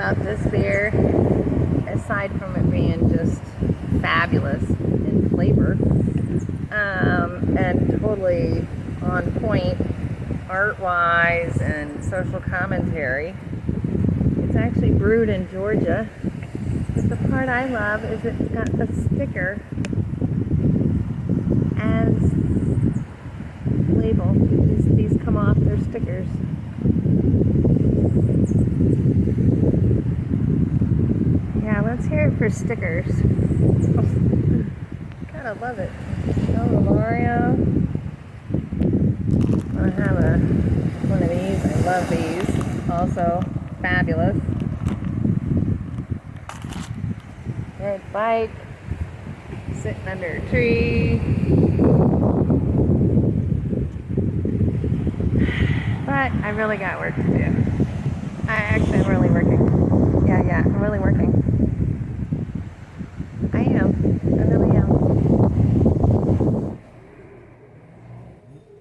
about this beer, aside from it being just fabulous in flavor, and totally on point art-wise and social commentary. It's actually brewed in Georgia. But the part I love is it's got the sticker as label. These come off, they're stickers. Yeah, let's hear it for stickers. Gotta love it. Oh, Mario. I have one of these. I love these. Also fabulous. Red bike. Sitting under a tree. But I really got work to do. I'm really working. Yeah, I'm really working. I am. I really am.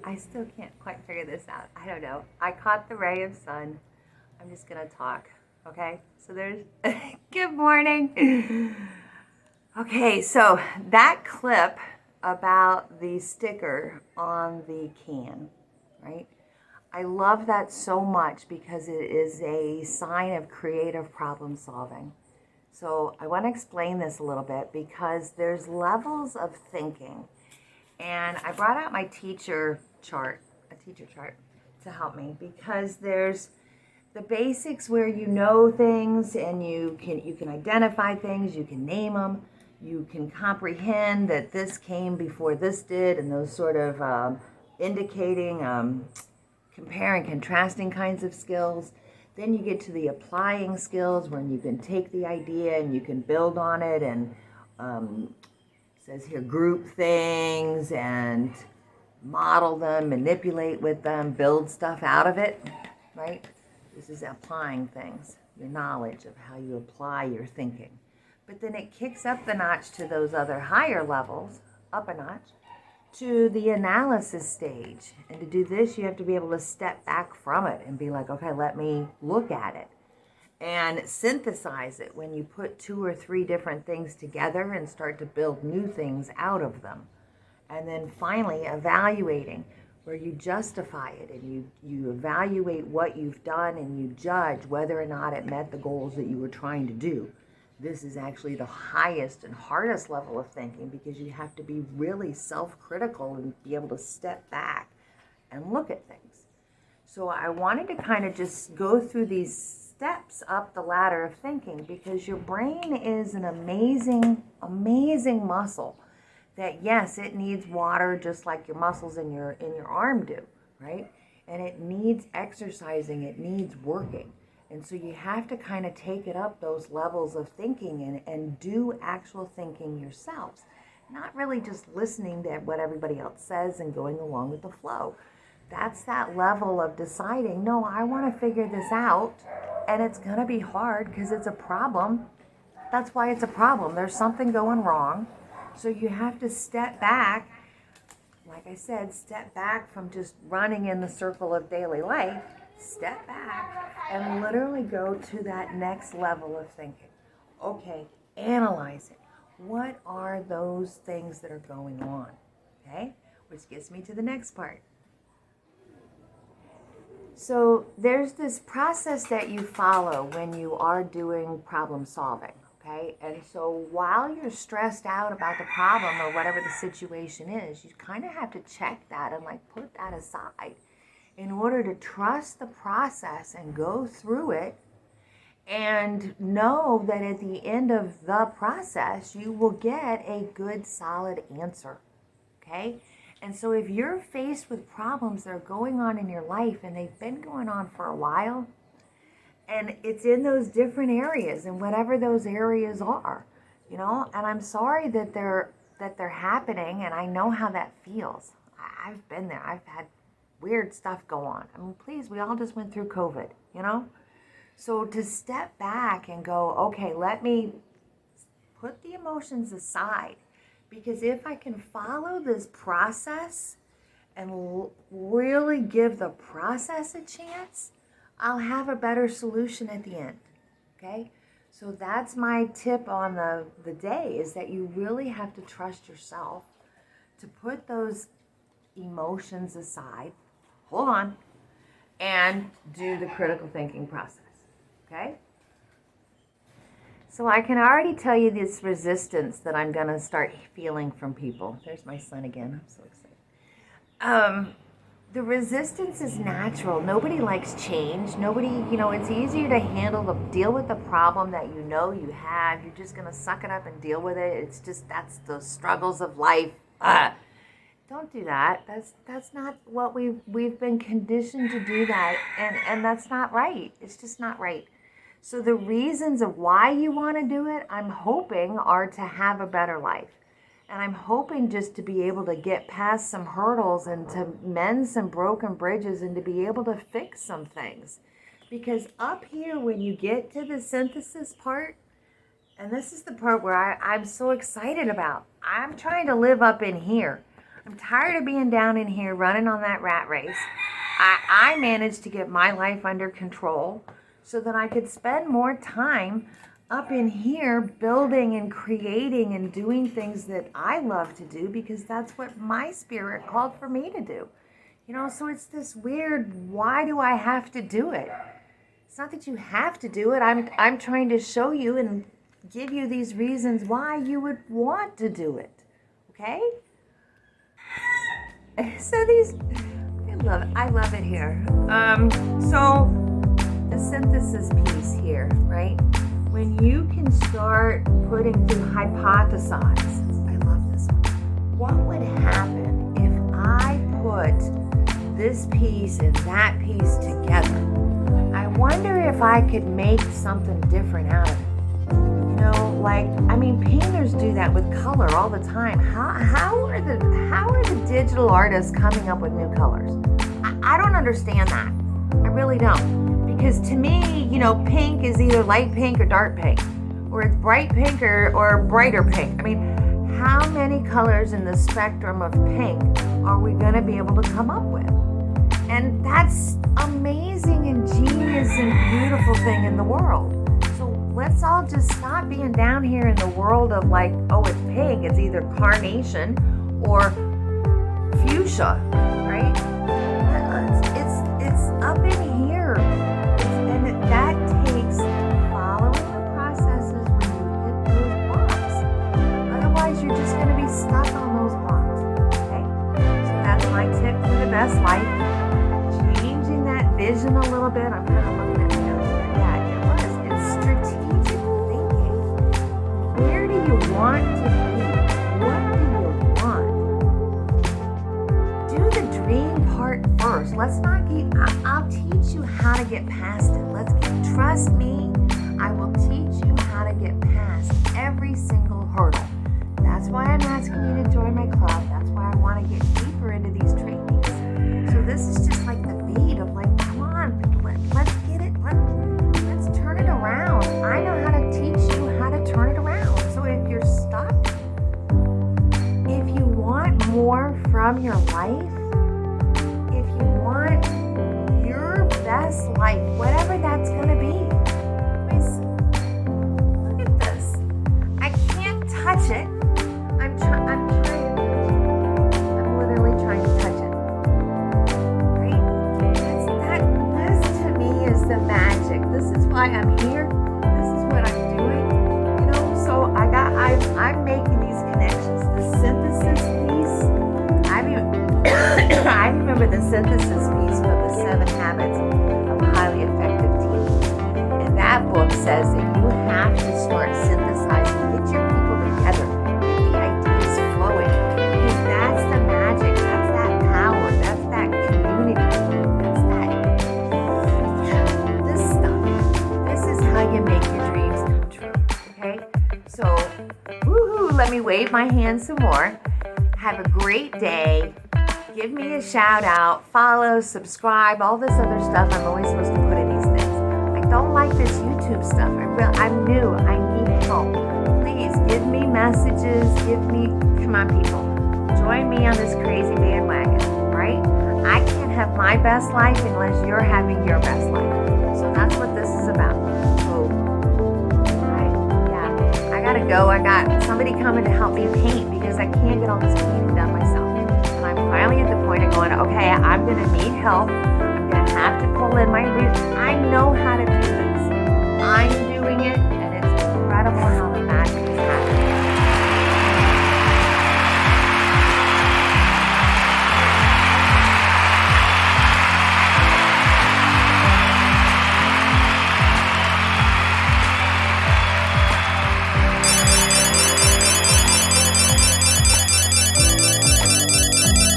I still can't quite figure this out. I don't know. I caught the ray of sun. I'm just going to talk. Okay? So there's... Good morning. Okay, so that clip about the sticker on the can, right? I love that so much because it is a sign of creative problem solving. So I want to explain this a little bit because there's levels of thinking. And I brought out my teacher chart to help me because there's the basics where you know things and you can identify things, you can name them, you can comprehend that this came before this did, and those sort of indicating compare and contrasting kinds of skills. Then you get to the applying skills when you can take the idea and you can build on it, and it says here group things and model them, manipulate with them, build stuff out of it, right? This is applying things, your knowledge of how you apply your thinking. But then it kicks up the notch to those other higher levels, up a notch, to the analysis stage. And to do this, you have to be able to step back from it and be like, okay, let me look at it and synthesize it when you put 2 or 3 different things together and start to build new things out of them. And then finally evaluating, where you justify it and you evaluate what you've done and you judge whether or not it met the goals that you were trying to do. This is actually the highest and hardest level of thinking because you have to be really self-critical and be able to step back and look at things. So I wanted to kind of just go through these steps up the ladder of thinking because your brain is an amazing, amazing muscle that, yes, it needs water just like your muscles in your arm do, right? And it needs exercising, it needs working. And so you have to kind of take it up those levels of thinking and do actual thinking yourselves. Not really just listening to what everybody else says and going along with the flow. That's that level of deciding, no, I want to figure this out, and it's going to be hard because it's a problem. That's why it's a problem. There's something going wrong. So you have to step back, like I said, step back from just running in the circle of daily life. Step back and literally go to that next level of thinking. Okay, analyze it. What are those things that are going on? Okay, which gets me to the next part. So there's this process that you follow when you are doing problem solving. Okay, and so while you're stressed out about the problem or whatever the situation is, you kind of have to check that and like put that aside in order to trust the process and go through it and know that at the end of the process, you will get a good, solid answer. Okay, and so if you're faced with problems that are going on in your life and they've been going on for a while, and it's in those different areas and whatever those areas are, you know, and I'm sorry that they're happening, and I know how that feels. I've been there. I've had weird stuff go on. I mean, please, we all just went through COVID, you know? So to step back and go, okay, let me put the emotions aside, because if I can follow this process and really give the process a chance, I'll have a better solution at the end. okay? So that's my tip on the day, is that you really have to trust yourself to put those emotions aside, hold on, and do the critical thinking process, okay? So I can already tell you this resistance that I'm going to start feeling from people. There's my son again. I'm so excited. The resistance is natural. Nobody likes change. Nobody, it's easier to deal with the problem that you know you have. You're just going to suck it up and deal with it. It's just, that's the struggles of life. Don't do that. That's not what we've been conditioned to do that. And that's not right. It's just not right. So the reasons of why you want to do it, I'm hoping, are to have a better life. And I'm hoping just to be able to get past some hurdles and to mend some broken bridges and to be able to fix some things. Because up here, when you get to the synthesis part, and this is the part where I'm so excited about, I'm trying to live up in here. I'm tired of being down in here running on that rat race. I managed to get my life under control so that I could spend more time up in here building and creating and doing things that I love to do, because that's what my spirit called for me to do. So it's this weird, why do I have to do it? It's not that you have to do it. I'm trying to show you and give you these reasons why you would want to do it. Okay? So I love it here. So the synthesis piece here, right? When you can start putting through hypothesize, I love this one. What would happen if I put this piece and that piece together? I wonder if I could make something different out of it. Painters do that with color all the time. How are the digital artists coming up with new colors? I don't understand that. I really don't. Because to me, pink is either light pink or dark pink, or it's bright pink or brighter pink. How many colors in the spectrum of pink are we going to be able to come up with? And that's amazing and genius and beautiful thing in the world. So let's all just stop being down here in the world of it's pink. It's either carnation or fuchsia, right? It's up in here. And that takes following the processes when you hit those blocks. Otherwise, you're just going to be stuck on those blocks. Okay? So that's my tip for the best life. Changing that vision a little bit. I'm kind of looking at my notes here. Yeah, it was. It's strategic thinking. Where do you want to be? What do you want? Do the dream part first. I'll teach you how to get past it. Trust me, I will teach you how to get past every single hurdle. That's why I'm asking you to join my club. That's why I want to get deeper into these trainings. So this is just like the beat of come on, let's get it. Let's turn it around. I know how to teach you how to turn it around. So if you're stuck, if you want more from your life, if you want your best life, whatever that's going to be. Look at this. I can't touch it. I'm literally trying to touch it. Right? This to me is the magic. This is why I'm here. This is what I'm doing. So I'm making these connections. The synthesis piece, I remember the synthesis piece from the 7 Habits of Highly Effective Teens. And that book says that you have to start synthesizing, get your people together, get the ideas flowing. Because that's the magic, that's that power, that's that community, that's this stuff. This is how you make your dreams come true, okay? So, woohoo, let me wave my hand some more. Have a great day. Give me a shout out, follow, subscribe, all this other stuff I'm always supposed to put in these things. I don't like this YouTube stuff. I'm new. I need help. Please give me messages. Come on, people. Join me on this crazy bandwagon, right? I can't have my best life unless you're having your best life. So that's what this is about. So ago, I got somebody coming to help me paint because I can't get all this painting done myself. And I'm finally at the point of going, okay, I'm going to need help. I'm going to have to pull in my leaves. I know how to do this. I'm